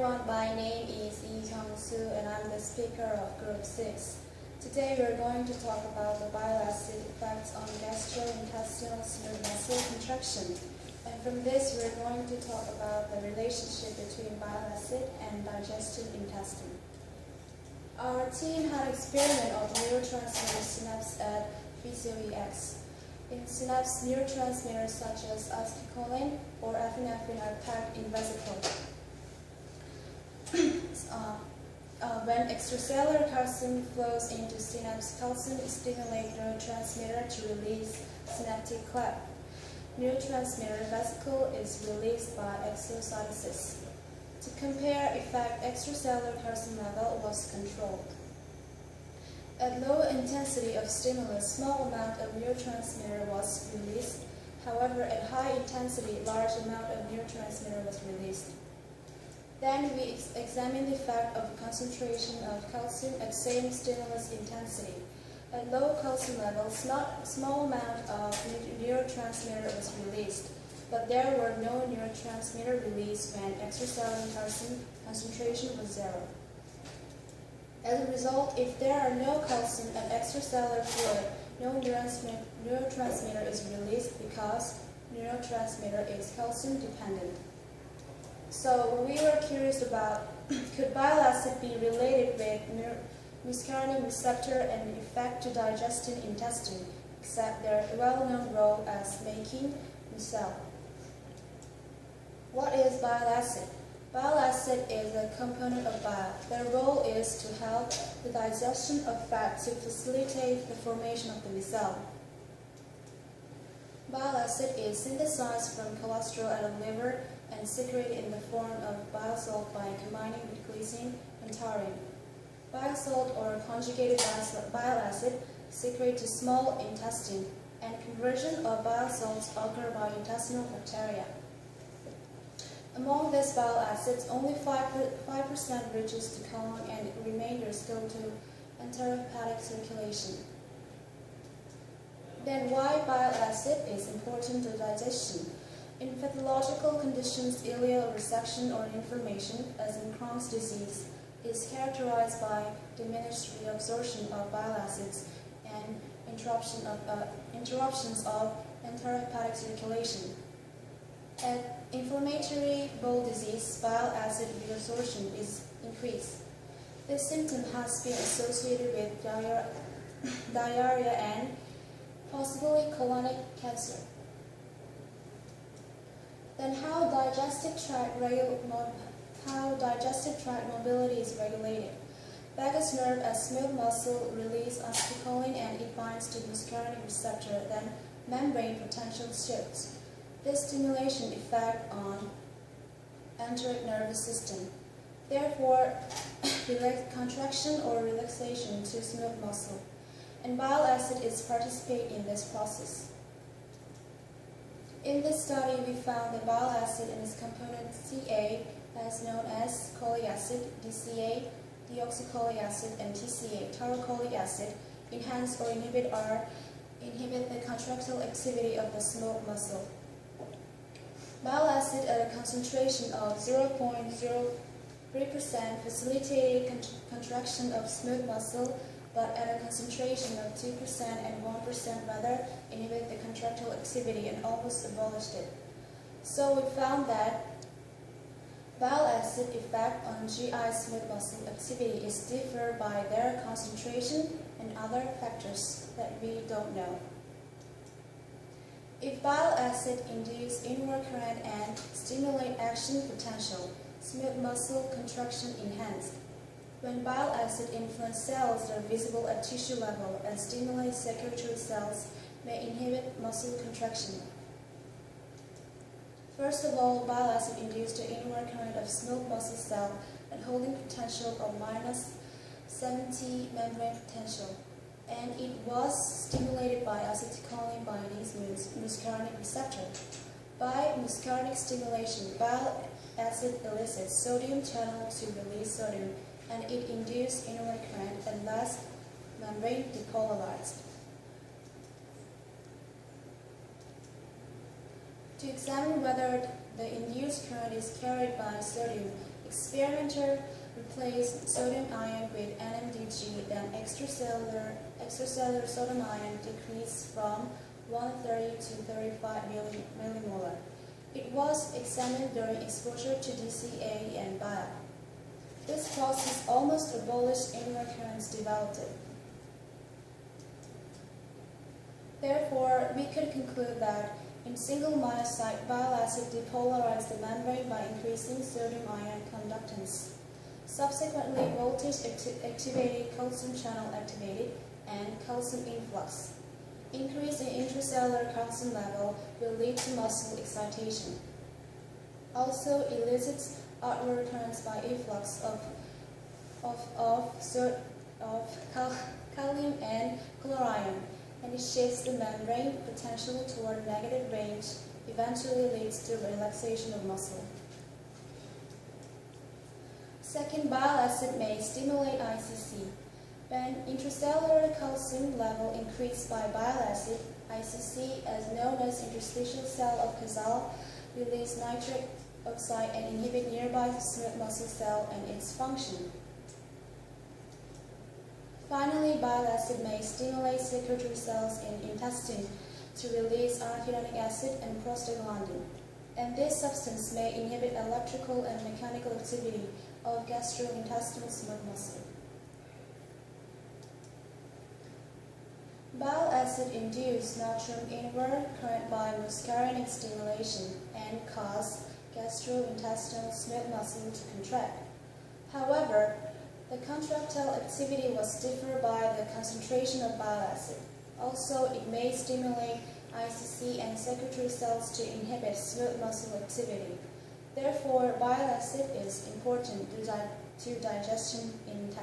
Everyone, my name is Yi Kyung-soo and I'm the speaker of Group 6. Today we are going to talk about the bile acid effects on gastrointestinal smooth muscle contraction. And from this we are going to talk about the relationship between bile acid and digestive intestine. Our team had an experiment of neurotransmitter synapse at PCOEX. In synapse, neurotransmitters such as acetylcholine or epinephrine are packed in vesicles. When extracellular calcium flows into synapse, calcium stimulates neurotransmitter to release synaptic cleft. Neurotransmitter vesicle is released by exocytosis. To compare effect, extracellular calcium level was controlled. At low intensity of stimulus, small amount of neurotransmitter was released. However, at high intensity, large amount of neurotransmitter was released. Then we examine the effect of the concentration of calcium at same stimulus intensity. At low calcium levels, small amount of neurotransmitter was released, but there were no neurotransmitter released when extracellular calcium concentration was zero. As a result, if there are no calcium and extracellular fluid, no neurotransmitter is released because neurotransmitter is calcium dependent. So we were curious about, could bile acid be related with muscarinic receptor and effect to digestive intestine, except their well-known role as making mucil. What is bile acid? Bile acid is a component of bile. Their role is to help the digestion of fat to facilitate the formation of the mucil. Bile acid is synthesized from cholesterol at the liver and secreted in the form of bile salt by combining with glycine and taurine. Bile salt or conjugated bile acid secrete to small intestine, and conversion of bile salts occur by intestinal bacteria. Among these bile acids, only 5% reaches the colon and the remainders go to enterohepatic circulation. Then why bile acid is important to digestion? In pathological conditions, ileal resection or inflammation, as in Crohn's disease, is characterized by diminished reabsorption of bile acids and interruptions of enterohepatic circulation. At inflammatory bowel disease, bile acid reabsorption is increased. This symptom has been associated with diarrhea and possibly colonic cancer. Then how digestive tract mobility is regulated. Vagus nerve as smooth muscle releases acetylcholine and it binds to muscarinic receptor, then membrane potential shifts. This stimulation effect on enteric nervous system. Therefore, contraction or relaxation to smooth muscle. And bile acid is participate in this process. In this study, we found that bile acid and its component Ca, as known as cholic acid, DCA, deoxycholic acid, and TCA, taurocholic acid, enhance or inhibit the contractile activity of the smooth muscle. Bile acid at a concentration of 0.03% facilitated contraction of smooth muscle, but at a concentration of 2% and 1% rather inhibit the contractile activity and almost abolished it. So we found that bile acid effect on GI smooth muscle activity is differed by their concentration and other factors that we don't know. If bile acid induce inward current and stimulate action potential, smooth muscle contraction enhanced. When bile acid influence cells that are visible at tissue level and stimulate secretory cells, may inhibit muscle contraction. First of all, bile acid induced the inward current of smooth muscle cell and holding potential of -70 membrane potential, and it was stimulated by acetylcholine binding muscarinic receptor. By muscarinic stimulation, bile acid elicits sodium channel to release sodium, and it induced inward current and last membrane depolarized. To examine whether the induced current is carried by sodium, Experimenter replaced sodium ion with NMDG, then extracellular sodium ion decreased from 130 to 35 millimolar. It was examined during exposure to DCA and bile. This process almost abolished inward currents developed. Therefore, we could conclude that in single monocyte, bile acid depolarized the membrane by increasing sodium ion conductance. Subsequently, voltage-activated calcium channel activated and calcium influx. Increase in intracellular calcium level will lead to muscle excitation. Also elicits outward currents by efflux of kalium and chlorine, and it shifts the membrane potentially toward negative range, eventually leads to relaxation of muscle. Second, bile acid may stimulate ICC. When intracellular calcium level increased by bile acid, ICC, as known as interstitial cell of Casal, release nitric oxide and inhibit nearby smooth muscle cell and its function. Finally, bile acid may stimulate secretory cells in intestine to release arachidonic acid and prostaglandin, and this substance may inhibit electrical and mechanical activity of gastrointestinal smooth muscle. Bile acid induce natrium inward current by muscarinic stimulation and cause gastrointestinal smooth muscle to contract. However, the contractile activity was differed by the concentration of bile acid. Also, it may stimulate ICC and secretory cells to inhibit smooth muscle activity. Therefore, bile acid is important to digestion in intestine.